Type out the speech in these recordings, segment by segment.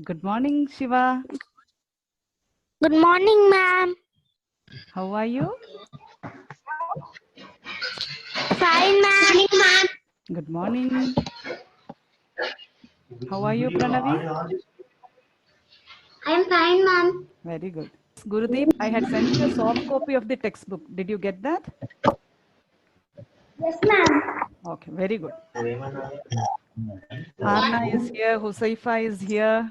Good morning, Shiva. Good morning, ma'am. How are you? Fine, ma'am. Good morning. How are you, Pranavi? I am fine, ma'am. Very good. Gurudeep, I had sent you a soft copy of the textbook. Did you get that? Yes, ma'am. Okay, very good. Arna is here. Husaifa is here.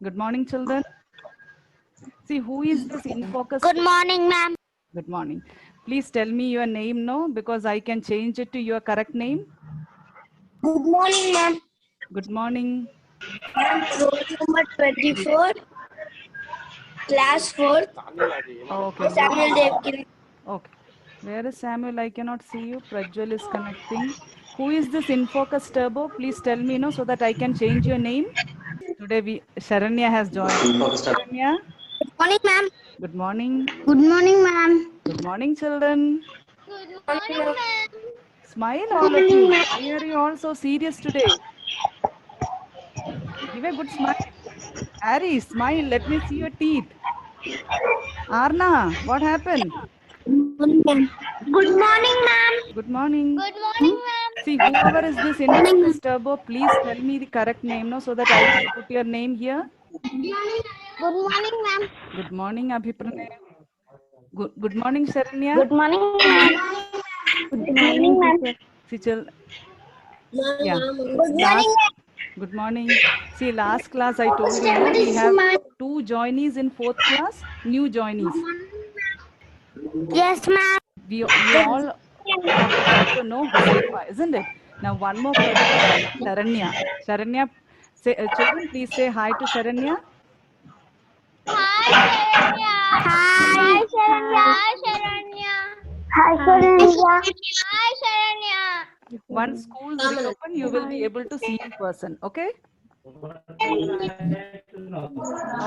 Good morning, children. See, who is this in focus? Good morning, ma'am. Good morning. Please tell me your name now because I can change it to your correct name. Good morning, ma'am. Good morning. Roll number 24, class 4. Okay. Samuel Devkin. Okay. Where is Samuel? I cannot see you. Prajwal is connecting. Who is this Infocus Turbo? Please tell me so that I can change your name. Today Sharanya has joined. Sharanya, Good morning, ma'am. good morning. Good morning, ma'am. Good morning, children. Good morning, ma'am. Smile, all of you. Why are you all so serious today? Give a good smile. Harry, smile. Let me see your teeth. Arna, what happened? Good morning, ma'am. Good morning. Good morning, ma'am. See, whoever is this Infocus Turbo, please tell me the correct name now so that I can put your name here. Good morning, ma'am. Good morning, Abhipranay. Good morning, Sharanya. Good morning, ma'am. Good morning, ma'am. See, yeah. Good morning, Last, ma'am. good morning. See, last class I told you, no, we have 2 joinees in 4th class, new joinees. Yes, ma'am. You all also know Husaifa, isn't it? Now, one more person, Sharanya. Sharanya, say, children, please say hi to Sharanya. Hi, Sharanya. Hi, Sharanya. Hi, Sharanya. Hi, Sharanya. Hi, Sharanya. Once schools reopen, you will be able to see in person. Okay?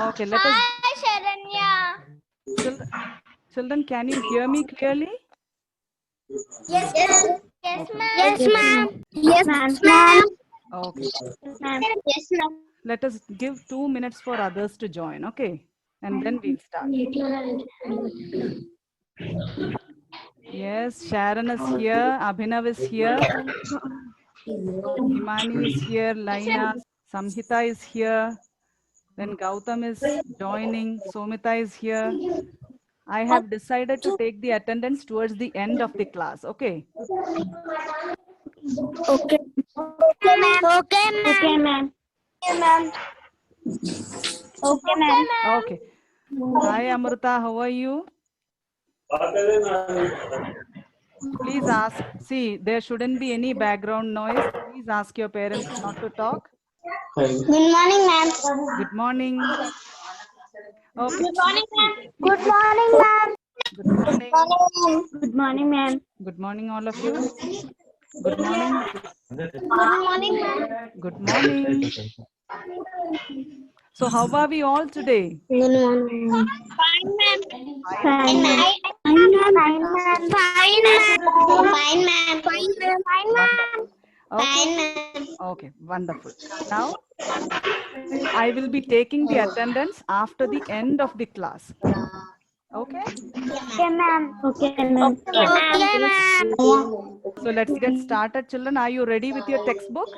Okay, let us. Hi, Sharanya. Children, can you hear me clearly? Yes, ma'am. Yes, ma'am. Yes, ma'am. Yes, ma'am. Okay. Yes, ma'am. Let us give 2 minutes for others to join. Okay? And then we'll start. Yes, Sharon is here. Abhinav is here. Himani is here. Laina, Samhita is here. Then Gautam is joining. Somita is here. I have decided to take the attendance towards the end of the class. Okay? Okay. Okay, ma'am. Okay, ma'am. Okay, ma'am. Okay, ma'am. Okay, ma'am. Okay. Hi, Amrita. How are you? Please ask. See, there shouldn't be any background noise. Please ask your parents not to talk. Good morning, ma'am. Good morning. Okay. Good morning, ma'am. Good morning, ma'am. Good morning. Good morning, ma'am. Good morning, all of you. Good morning. Good morning, ma'am. Good morning. So, how are we all today? Good morning. Fine, ma'am. Fine, ma'am. Fine, ma'am. Fine, ma'am. Fine, ma'am. Fine, ma'am. Fine, ma'am. Fine, ma'am. Okay. Okay, wonderful. Now, I will be taking the attendance after the end of the class. Okay? Okay, ma'am. Okay, ma'am. Okay, ma'am. So, let's get started, children. Are you ready with your textbook?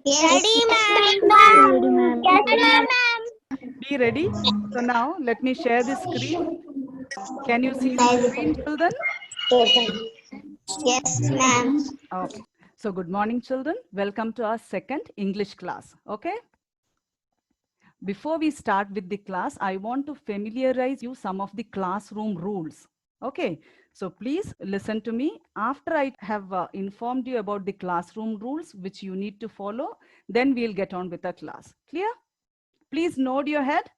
Ready, ma'am. Ready, ma'am. Yes, ma'am. Be ready. So, now let me share the screen. Can you see the screen, children? Yes, ma'am. Okay. So, good morning, children. Welcome to our second English class. Okay? Before we start with the class, I want to familiarize you some of the classroom rules. Okay? So, please listen to me. After I have informed you about the classroom rules which you need to follow, then we'll get on with the class. Clear? Please nod your head.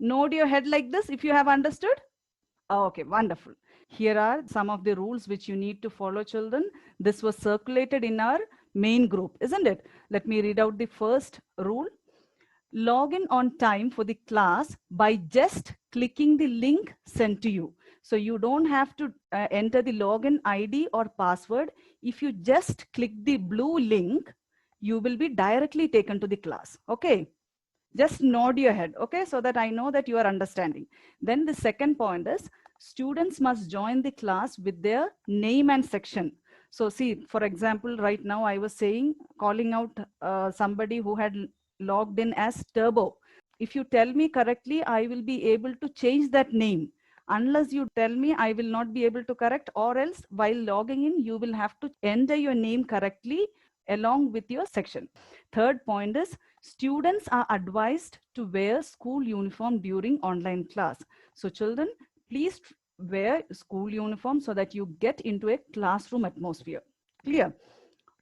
Nod your head like this if you have understood. Okay, wonderful. Here are some of the rules which you need to follow, children. This was circulated in our main group, isn't it? Let me read out the first rule. Log in on time for the class by just clicking the link sent to you. So you don't have to enter the login ID or password. If you just click the blue link, you will be directly taken to the class. Okay. Just nod your head, okay, so that I know that you are understanding. Then the second point is students must join the class with their name and section. So see, for example, right now I was saying, calling out somebody who had logged in as Turbo. If you tell me correctly, I will be able to change that name. Unless you tell me, I will not be able to correct, or else while logging in, you will have to enter your name correctly along with your section. Third point is students are advised to wear school uniform during online class. So children, please wear school uniform so that you get into a classroom atmosphere. Clear?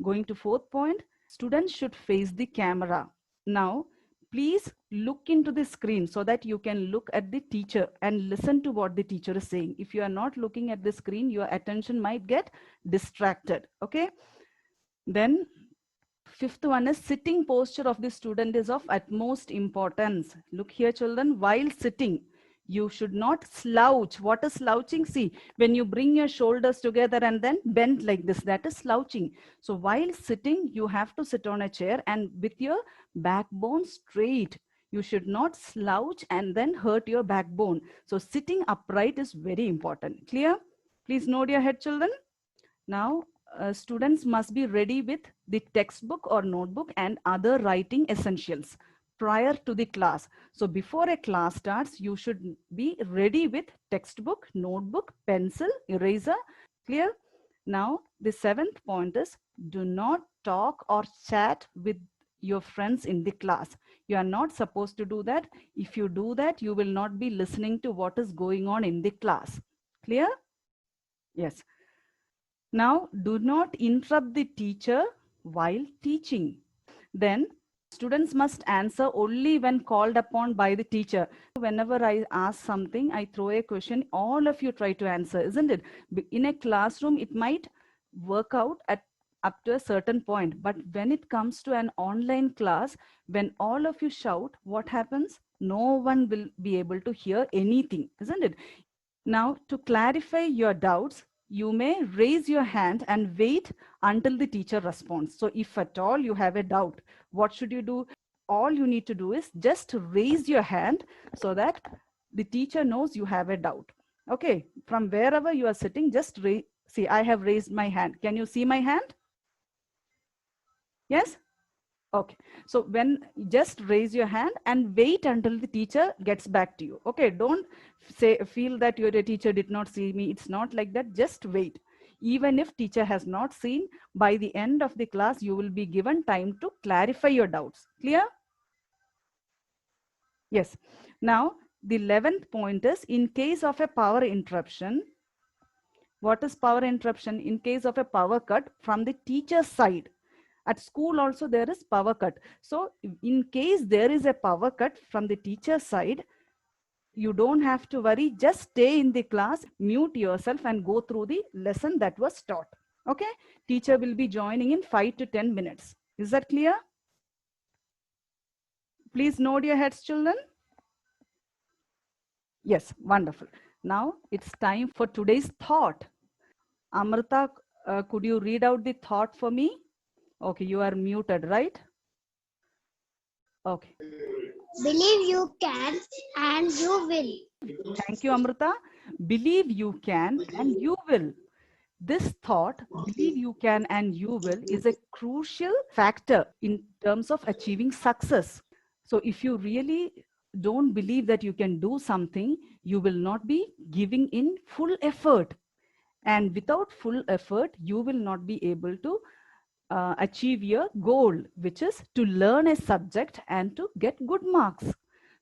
Going to fourth point, students should face the camera. Now, please look into the screen so that you can look at the teacher and listen to what the teacher is saying. If you are not looking at the screen, your attention might get distracted. Okay. Then fifth one is sitting posture of the student is of utmost importance. Look here, children, while sitting, you should not slouch. What is slouching? See, when you bring your shoulders together and then bend like this, that is slouching. So while sitting, you have to sit on a chair and with your backbone straight. You should not slouch and then hurt your backbone. So sitting upright is very important. Clear? Please nod your head, children. Now, students must be ready with the textbook or notebook and other writing essentials prior to the class. So before a class starts, you should be ready with textbook, notebook, pencil, eraser. Clear? Now, the seventh point is do not talk or chat with your friends in the class. You are not supposed to do that. If you do that, you will not be listening to what is going on in the class. Clear? Yes. Now, do not interrupt the teacher while teaching. Then, students must answer only when called upon by the teacher. Whenever I ask something, I throw a question, all of you try to answer, isn't it? In a classroom, it might work out at up to a certain point. But when it comes to an online class, when all of you shout, what happens? No one will be able to hear anything, isn't it? Now, to clarify your doubts, you may raise your hand and wait until the teacher responds. So if at all you have a doubt, what should you do? All you need to do is just raise your hand so that the teacher knows you have a doubt. Okay, from wherever you are sitting, just see, I have raised my hand. Can you see my hand? Yes? Okay, so when just raise your hand and wait until the teacher gets back to you. Okay, don't feel that your teacher did not see me. It's not like that. Just wait. Even if teacher has not seen, by the end of the class, you will be given time to clarify your doubts. Clear? Yes. Now, the 11th point is in case of a power interruption. What is power interruption? In case of a power cut from the teacher's side. At school also there is power cut. So in case there is a power cut from the teacher's side, you don't have to worry. Just stay in the class, mute yourself and go through the lesson that was taught. Okay. Teacher will be joining in 5 to 10 minutes. Is that clear? Please nod your heads, children. Yes, wonderful. Now it's time for today's thought. Amrita, could you read out the thought for me? Okay, you are muted, right? Okay. Believe you can and you will. Thank you, Amrita. Believe you can and you will. This thought, believe you can and you will, is a crucial factor in terms of achieving success. So if you really don't believe that you can do something, you will not be giving in full effort. And without full effort, you will not be able to achieve your goal, which is to learn a subject and to get good marks.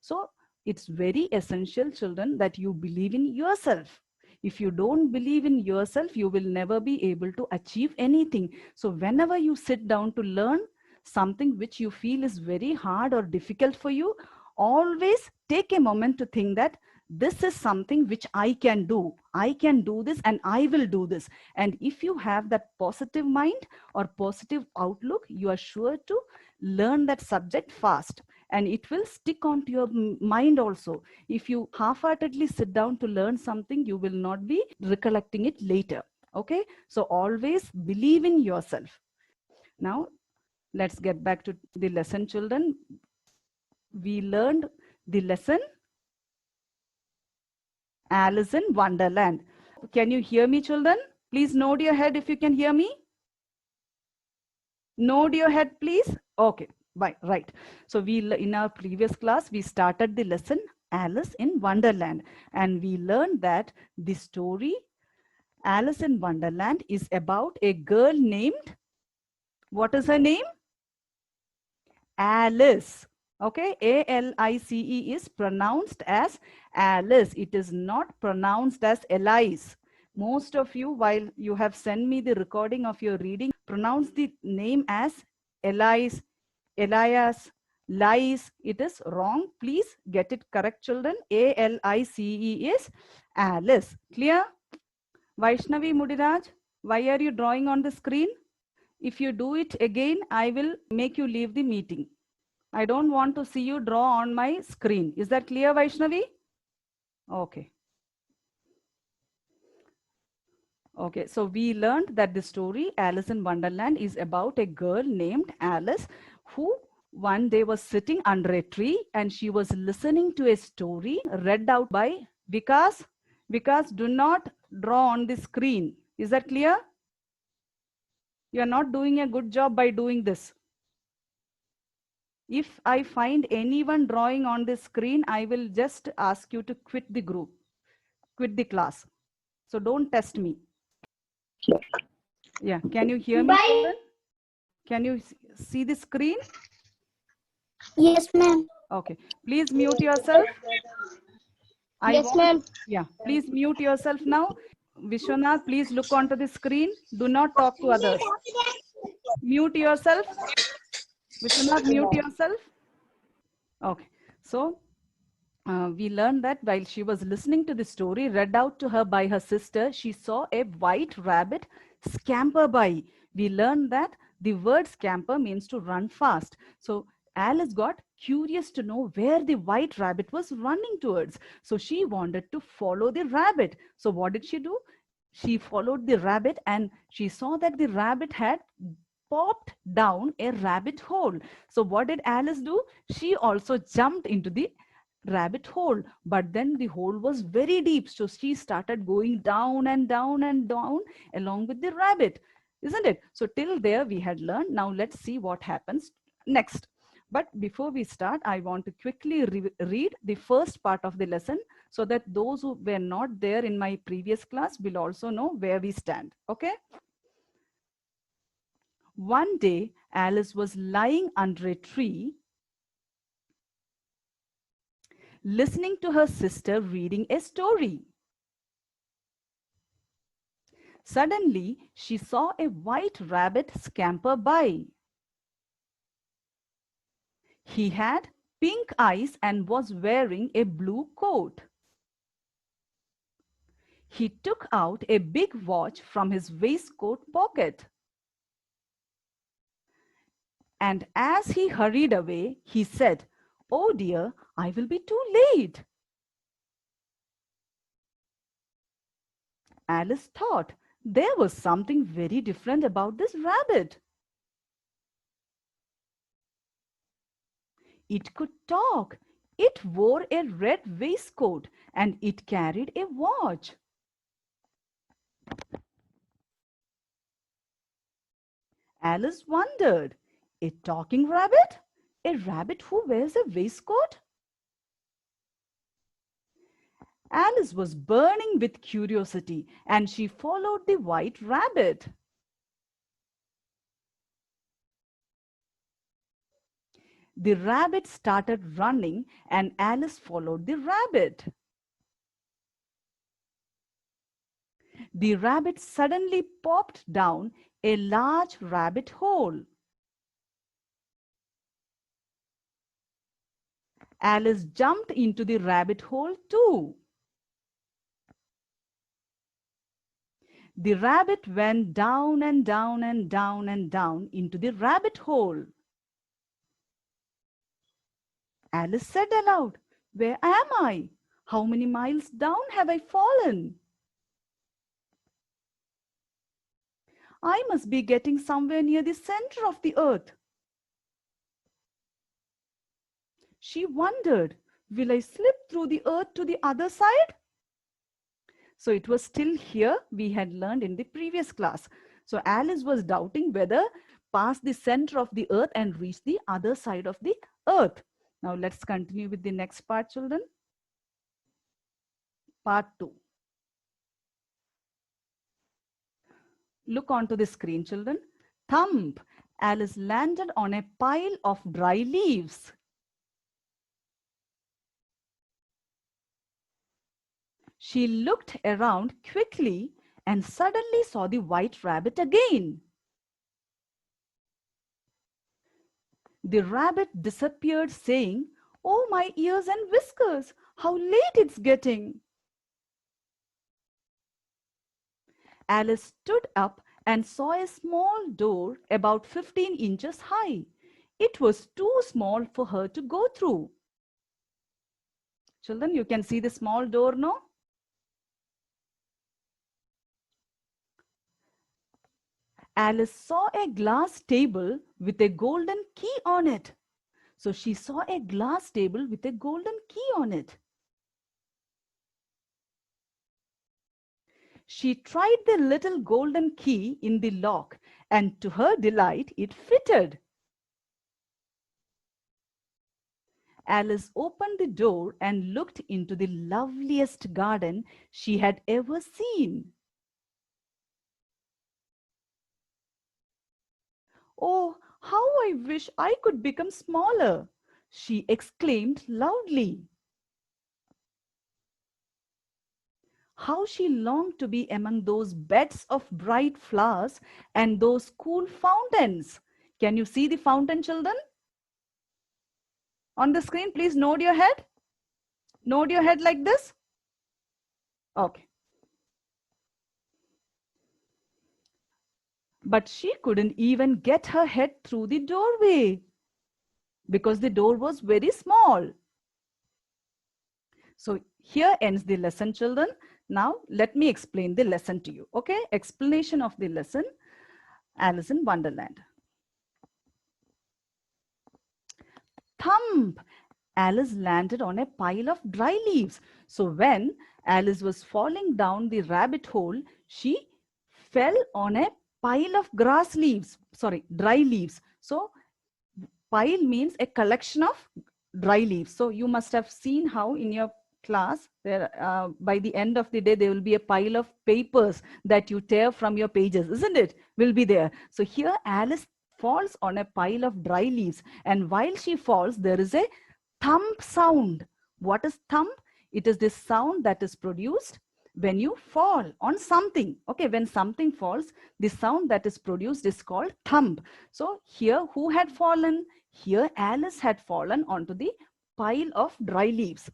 So it's very essential, children, that you believe in yourself. If you don't believe in yourself, you will never be able to achieve anything. So whenever you sit down to learn something which you feel is very hard or difficult for you, always take a moment to think that this is something which I can do. I can do this and I will do this. And if you have that positive mind or positive outlook, you are sure to learn that subject fast. And it will stick onto your mind also. If you half-heartedly sit down to learn something, you will not be recollecting it later. Okay? So always believe in yourself. Now, Let's get back to the lesson, children. We learned the lesson Alice in Wonderland. Can you hear me, children? Please nod your head if you can hear me. Nod your head, please. Okay, bye. Right. So in our previous class, we started the lesson Alice in Wonderland, and we learned that the story Alice in Wonderland is about a girl named, what is her name? Alice. Okay, A-L-I-C-E is pronounced as Alice. It is not pronounced as Elise. Most of you, while you have sent me the recording of your reading, pronounce the name as Elise, Elias, Lice. It is wrong. Please get it correct, children. A-L-I-C-E is Alice. Clear? Vaishnavi Mudiraj, why are you drawing on the screen? If you do it again, I will make you leave the meeting. I don't want to see you draw on my screen. Is that clear, Vaishnavi? Okay. Okay, so we learned that the story Alice in Wonderland is about a girl named Alice who one day was sitting under a tree and she was listening to a story read out by Vikas. Vikas, do not draw on the screen. Is that clear? You are not doing a good job by doing this. If I find anyone drawing on the screen, I will just ask you to quit the group, quit the class. So don't test me. Yeah, can you hear me, children? Can you see the screen? Yes, ma'am. Okay, please mute yourself. Yes, ma'am. Yeah, please mute yourself now. Vishwanath, please look onto the screen. Do not talk to others. Mute yourself. Vishwanath, mute yourself. Okay, so we learned that while she was listening to the story read out to her by her sister, she saw a white rabbit scamper by. We learned that the word scamper means to run fast. So Alice got curious to know where the white rabbit was running towards. So she wanted to follow the rabbit. So what did she do? She followed the rabbit and she saw that the rabbit had popped down a rabbit hole. So what did Alice do? She also jumped into the rabbit hole, but then the hole was very deep, so she started going down and down and down along with the rabbit, isn't it? So till there we had learned. Now let's see what happens next. But before we start, I want to quickly read the first part of the lesson so that those who were not there in my previous class will also know where we stand. Okay. One day Alice was lying under a tree listening to her sister reading a story. Suddenly, she saw a white rabbit scamper by. He had pink eyes and was wearing a blue coat. He took out a big watch from his waistcoat pocket. And as he hurried away, he said, "Oh dear, I will be too late." Alice thought there was something very different about this rabbit. It could talk. It wore a red waistcoat and it carried a watch. Alice wondered, a talking rabbit? A rabbit who wears a waistcoat? Alice was burning with curiosity and she followed the white rabbit. The rabbit started running and Alice followed the rabbit. The rabbit suddenly popped down a large rabbit hole. Alice jumped into the rabbit hole too. The rabbit went down and down and down and down into the rabbit hole. Alice said aloud, "Where am I? How many miles down have I fallen? I must be getting somewhere near the center of the earth. She wondered, will I slip through the earth to the other side? So it was still here we had learned in the previous class. So Alice was doubting whether pass the center of the earth and reach the other side of the earth. Now let's continue with the next part, children. Part 2. Look onto the screen, children. Thump! Alice landed on a pile of dry leaves. She looked around quickly and suddenly saw the white rabbit again. The rabbit disappeared, saying, "Oh, my ears and whiskers, how late it's getting." Alice stood up and saw a small door about 15 inches high. It was too small for her to go through. Children, you can see the small door, no? Alice saw a glass table with a golden key on it. So she saw a glass table with a golden key on it. She tried the little golden key in the lock, and to her delight, it fitted. Alice opened the door and looked into the loveliest garden she had ever seen. "Oh, how I wish I could become smaller!" she exclaimed loudly. How she longed to be among those beds of bright flowers and those cool fountains. Can you see the fountain, children? On the screen, please nod your head. Nod your head like this. Okay. But she couldn't even get her head through the doorway because the door was very small. So here ends the lesson, children. Now let me explain the lesson to you. Okay, explanation of the lesson, Alice in Wonderland. Thump! Alice landed on a pile of dry leaves. So when Alice was falling down the rabbit hole, she fell on a pile of dry leaves. So pile means a collection of dry leaves. So you must have seen how in your class there by the end of the day there will be a pile of papers that you tear from your pages, isn't it? Will be there. So here Alice falls on a pile of dry leaves, and while she falls there is a thump sound. What is thump? It is this sound that is produced when you fall on something. Okay, when something falls, the sound that is produced is called thump. So here who had fallen? Here Alice had fallen onto the pile of dry leaves.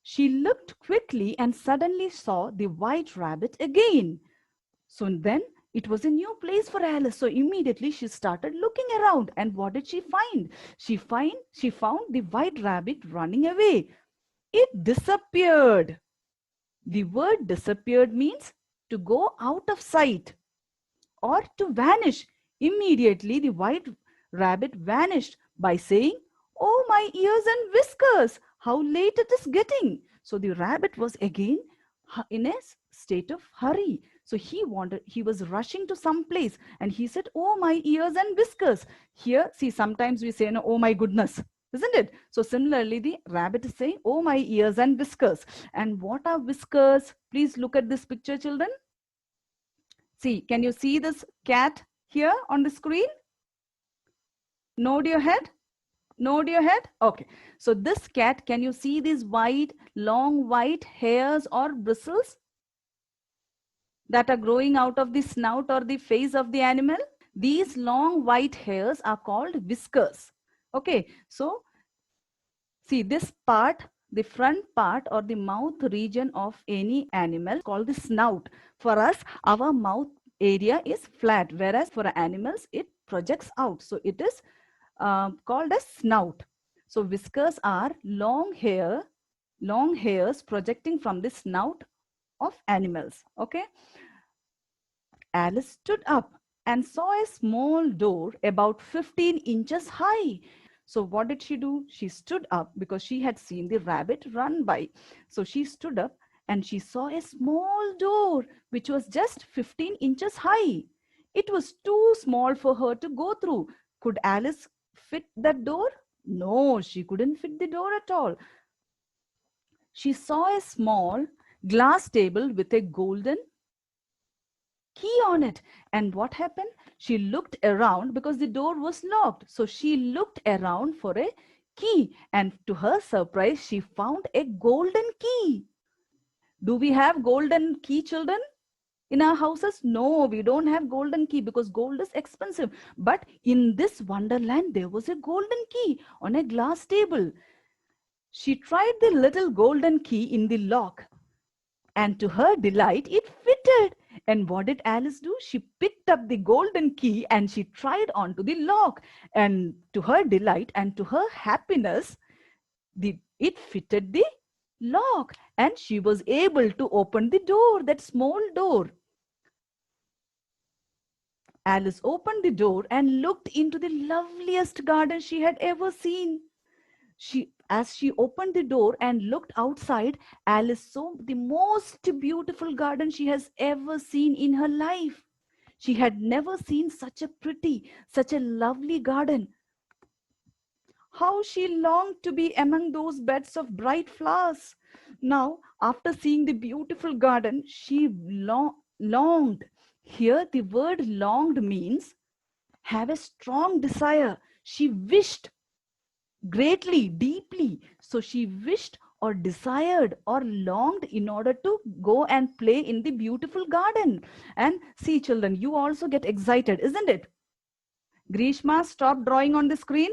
She looked quickly and suddenly saw the white rabbit again. So then it was a new place for Alice. So immediately she started looking around. And what did she find? She found the white rabbit running away. It disappeared. The word disappeared means to go out of sight or to vanish. Immediately the white rabbit vanished by saying, "Oh, my ears and whiskers, how late it is getting." So the rabbit was again in a state of hurry. So he was rushing to some place and he said, "Oh, my ears and whiskers." Here, see, sometimes we say, no, "Oh my goodness," isn't it? So similarly, the rabbit is saying, "Oh, my ears and whiskers." And what are whiskers? Please look at this picture, children. See, can you see this cat here on the screen? Nod your head. Nod your head. Okay. So this cat, can you see these long white hairs or bristles that are growing out of the snout or the face of the animal? These long white hairs are called whiskers. Okay. So see this part, the front part or the mouth region of any animal called the snout. For us, our mouth area is flat, whereas for animals, it projects out. So it is called a snout. So whiskers are long hairs projecting from the snout of animals. Okay. Alice stood up and saw a small door about 15 inches high. So what did she do? She stood up because she had seen the rabbit run by. So she stood up and she saw a small door which was just 15 inches high. It was too small for her to go through. Could Alice fit that door? No, she couldn't fit the door at all. She saw a small glass table with a golden key on it. And what happened? She looked around because the door was locked. So she looked around for a key. And to her surprise, she found a golden key. Do we have golden key, children? In our houses? No, we don't have golden key because gold is expensive. But in this wonderland, there was a golden key on a glass table. She tried the little golden key in the lock. And to her delight, it fitted. And what did Alice do? She picked up the golden key and she tried onto the lock. And to her delight and to her happiness, it fitted the lock. And she was able to open the door, that small door. Alice opened the door and looked into the loveliest garden she had ever seen. As she opened the door and looked outside, Alice saw the most beautiful garden she has ever seen in her life. She had never seen such a pretty, such a lovely garden. How she longed to be among those beds of bright flowers. Now, after seeing the beautiful garden, she longed. Here, the word longed means have a strong desire. She wished greatly, deeply. So she wished or desired or longed in order to go and play in the beautiful garden. And see, children, you also get excited, isn't it? Grishma, stop drawing on the screen.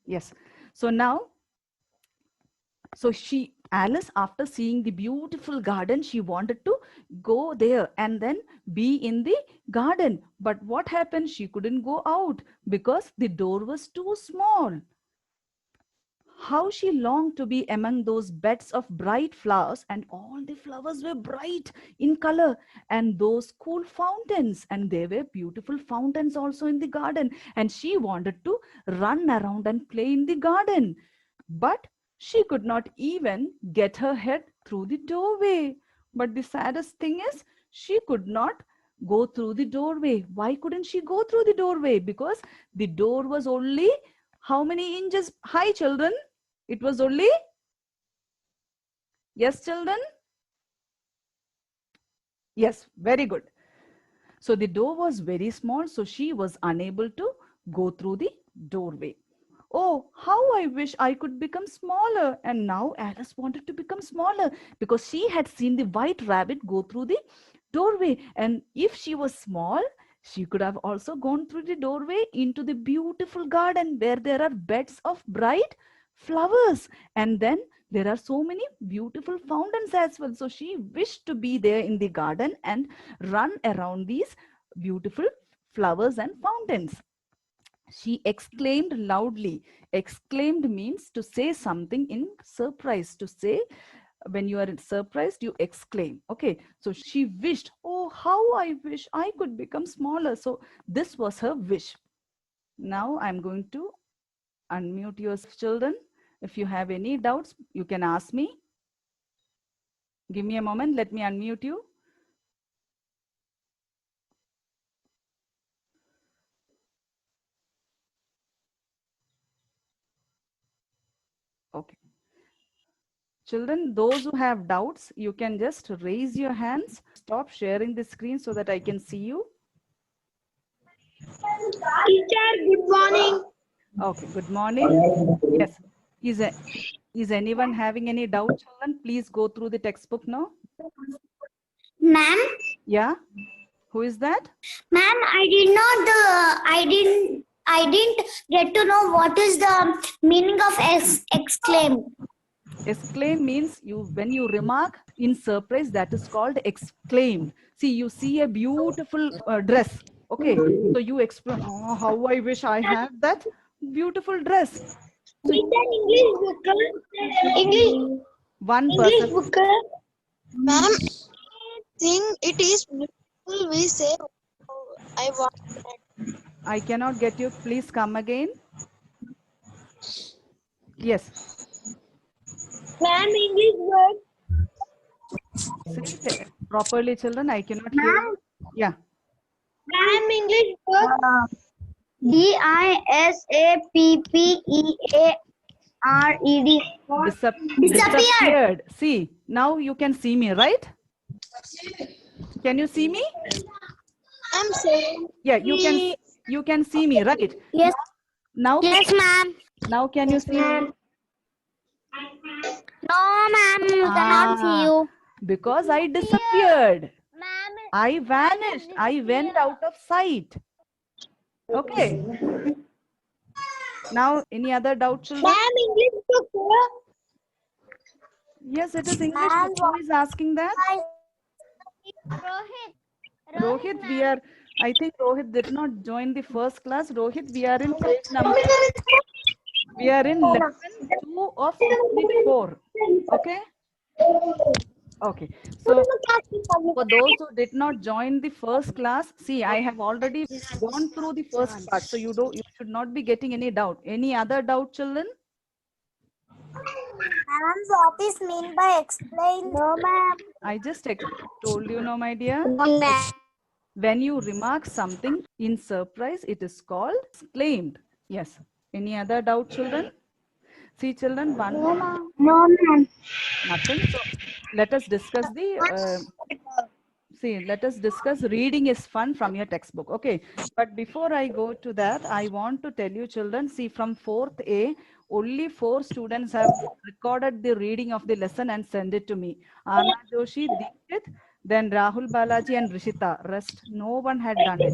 Yes. So now, Alice, after seeing the beautiful garden, she wanted to go there and then be in the garden. But what happened? She couldn't go out because the door was too small. How she longed to be among those beds of bright flowers, and all the flowers were bright in color, and those cool fountains, and there were beautiful fountains also in the garden, and she wanted to run around and play in the garden. But she could not even get her head through the doorway. But the saddest thing is, she could not go through the doorway. Why couldn't she go through the doorway? Because the door was only how many inches high, children? It was only, yes, children? Yes, very good. So the door was very small, so she was unable to go through the doorway. Oh, how I wish I could become smaller. And now Alice wanted to become smaller because she had seen the white rabbit go through the doorway. And if she was small, she could have also gone through the doorway into the beautiful garden where there are beds of bright flowers. And then there are so many beautiful fountains as well. So she wished to be there in the garden and run around these beautiful flowers and fountains. She exclaimed loudly. Exclaimed means to say something in surprise. To say, when you are surprised, you exclaim. Okay, so she wished, oh, how I wish I could become smaller. So this was her wish. Now I'm going to unmute your children. If you have any doubts, you can ask me. Give me a moment. Let me unmute you. Okay. Children, those who have doubts, you can just raise your hands. Stop sharing the screen so that I can see you. Teacher, good morning. Okay, good morning. Yes. Is anyone having any doubt, children? Please go through the textbook now. Ma'am? Yeah? Who is that? Ma'am, I didn't get to know what is the meaning of exclaim. Exclaim means when you remark in surprise, that is called exclaimed. See, you see a beautiful dress. Okay, so you explain, oh, how I wish I had that beautiful dress. So, English book. English. One English person. book. Ma'am, think it is beautiful. We say, oh, I want that. I cannot get you. Please come again. Yes. Ma'am, English word. Say it properly, children. I cannot hear you. Yeah. Ma'am, English word. DISAPPEARED. Disappeared. See, now you can see me, right? Can you see me? I'm saying. Yeah, you can see me, right? Yes. Now, Yes, ma'am. now can you see me? No, ma'am. We cannot see you. Because I disappeared. Ma'am. I vanished. I went out of sight. Okay. Now, any other doubt, children? Ma'am, English book. Yes, it is English book. Who is asking that? Rohit. Rohit, I think Rohit did not join the first class. Rohit, we are in page number, we are in lesson 2 of 64. Okay? Okay. So, for those who did not join the first class, see, I have already gone through the first part. So, you should not be getting any doubt. Any other doubt, children? Ma'am, what is mean by explain? No, ma'am. I just told you, no, my dear. No, ma'am. When you remark something in surprise, it is called exclaimed. Yes. Any other doubt, children? See, children, one. No, ma'am. Nothing. So let us discuss let us discuss reading is fun from your textbook. Okay. But before I go to that, I want to tell you, children, see, from 4th A, only 4 students have recorded the reading of the lesson and send it to me. Anna Joshi, Deekshit, then Rahul Balaji and Rishita. Rest, no one had done it.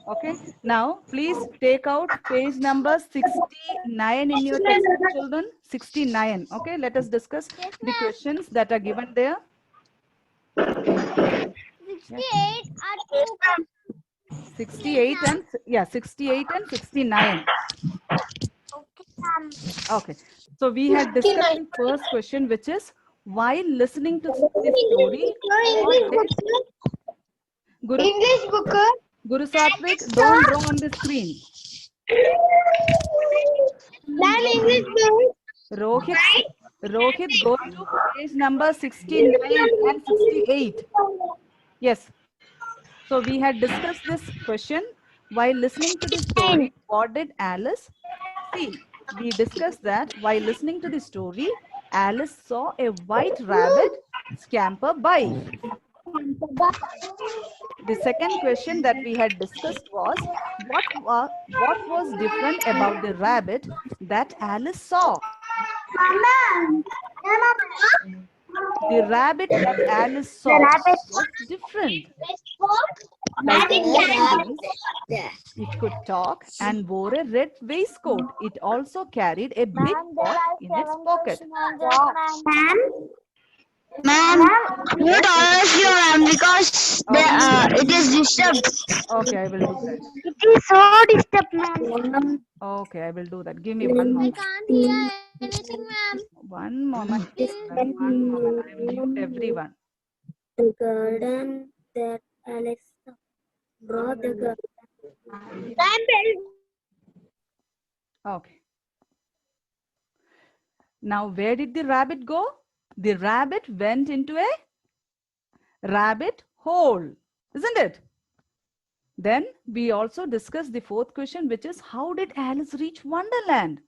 Okay. Now, please take out page number 69 in your textbook, children. 69. Okay. Let us discuss the questions that are given there. 68 are 68 and 69. Okay. So we had discussed the first question, which is while listening to this story. English book. Guru Satvik, don't draw on the screen. Ma'am, English book. Rohit, go to page number 69 and 68. Yes. So we had discussed this question while listening to the story. What did Alice see? We discussed that while listening to the story, Alice saw a white rabbit scamper by. The second question that we had discussed was what was different about the rabbit that Alice saw? The rabbit that Alice saw was different. Like humans, it could talk and wore a red waistcoat. It also carried a big pot in its pocket. Ma'am, mute all of you, ma'am, because it is disturbed. Okay, I will do that. It is so disturbed, ma'am. Okay, I will do that. Give me one moment. I can't hear anything, ma'am. One moment. One moment. I will mute everyone. The garden that Alex brought the garden. Okay. Now, where did the rabbit go? The rabbit went into a rabbit hole, isn't it? Then we also discussed the fourth question, which is how did Alice reach Wonderland?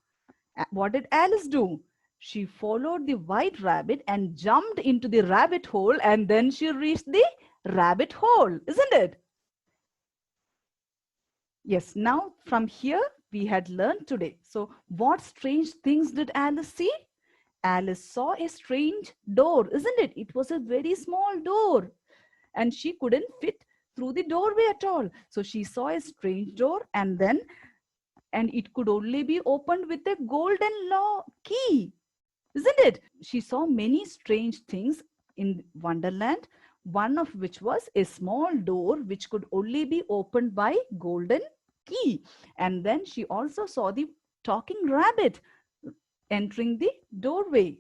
What did Alice do? She followed the white rabbit and jumped into the rabbit hole, and then she reached the rabbit hole, isn't it? Yes, now from here we had learned today. So what strange things did Alice see? Alice saw a strange door, isn't it? It was a very small door and she couldn't fit through the doorway at all. So she saw a strange door and it could only be opened with a golden key, isn't it? She saw many strange things in Wonderland, one of which was a small door which could only be opened by golden key. And then she also saw the talking rabbit entering the doorway.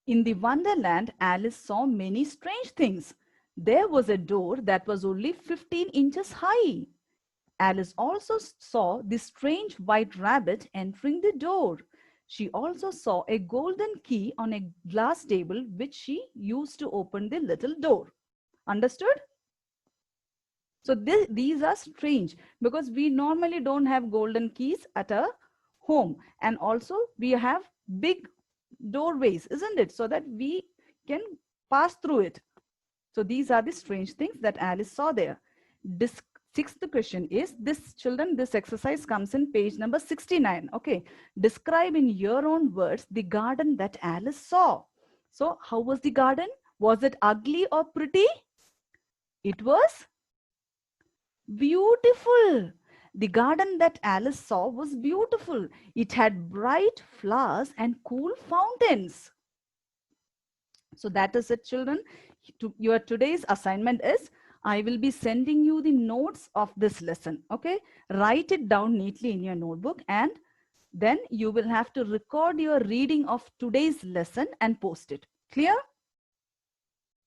In the Wonderland, Alice saw many strange things. There was a door that was only 15 inches high. Alice also saw the strange white rabbit entering the door. She also saw a golden key on a glass table which she used to open the little door. Understood? So these are strange because we normally don't have golden keys at a home, and also we have big doorways, isn't it? So that we can pass through it. So these are the strange things that Alice saw there. This sixth question is, this exercise comes in page number 69. Okay. Describe in your own words the garden that Alice saw. So how was the garden? Was it ugly or pretty? It was beautiful. The garden that Alice saw was beautiful. It had bright flowers and cool fountains. So that is it, children. Your today's assignment is, I will be sending you the notes of this lesson. Okay, write it down neatly in your notebook, and then you will have to record your reading of today's lesson and post it. Clear?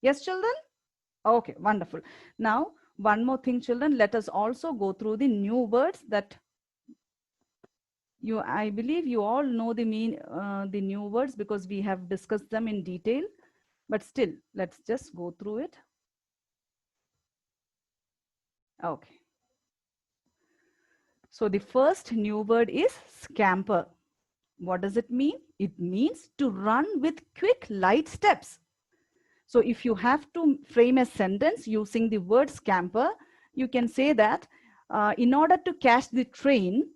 Yes, children? Okay, wonderful. Now, one more thing, children, let us also go through the new words that I believe you all know the new words because we have discussed them in detail, but still, let's just go through it. Okay. So the first new word is scamper. What does it mean? It means to run with quick, light steps. So if you have to frame a sentence using the word scamper, you can say that in order to catch the train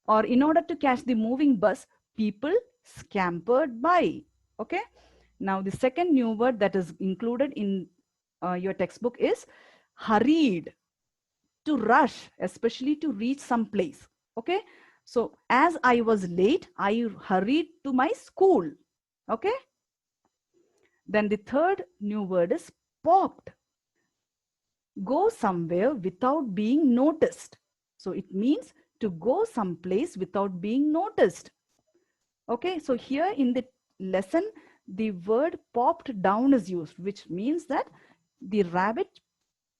or in order to catch the moving bus, people scampered by. Okay. Now the second new word that is included in your textbook is hurried. To rush, especially to reach some place. Okay. So as I was late, I hurried to my school. Okay. Then the third new word is popped. Go somewhere without being noticed. So it means to go someplace without being noticed. Okay. So here in the lesson, the word popped down is used, which means that the rabbit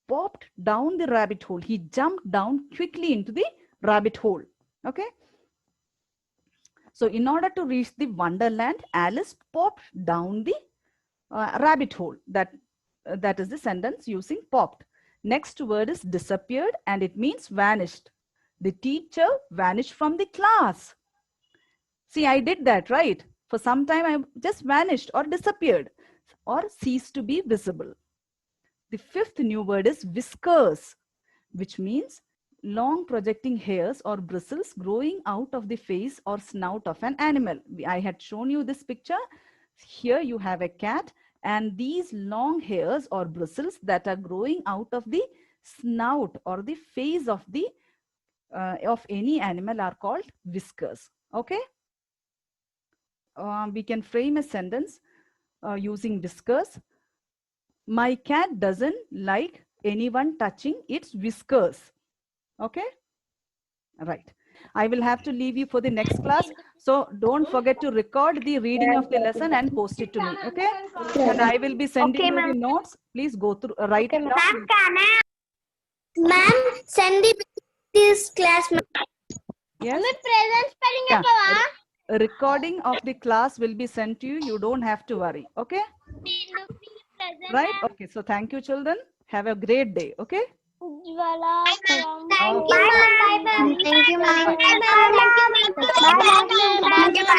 popped down the rabbit hole. He jumped down quickly into the rabbit hole. Okay. So in order to reach the wonderland, Alice popped down the rabbit hole. That is the sentence using popped. Next word is disappeared, and it means vanished. The teacher vanished from the class. See, I did that, right? For some time, I just vanished or disappeared or ceased to be visible. The fifth new word is whiskers, which means long projecting hairs or bristles growing out of the face or snout of an animal. I had shown you this picture. Here you have a cat, and these long hairs or bristles that are growing out of the snout or the face of the of any animal are called whiskers. Okay. We can frame a sentence using whiskers. My cat doesn't like anyone touching its whiskers. Okay. Right. I will have to leave you for the next class. So don't forget to record the reading of the lesson and post it to me. Okay. And I will be sending you the notes. Please go through, write it down. Ma'am, send this class. Yes. Yeah. A recording of the class will be sent to you. You don't have to worry. Okay. Right. Okay. So thank you, children. Have a great day. Okay. Thank you, ma'am. Thank you, ma'am. Bye, ma'am. Thank you, ma'am. Bye, ma'am.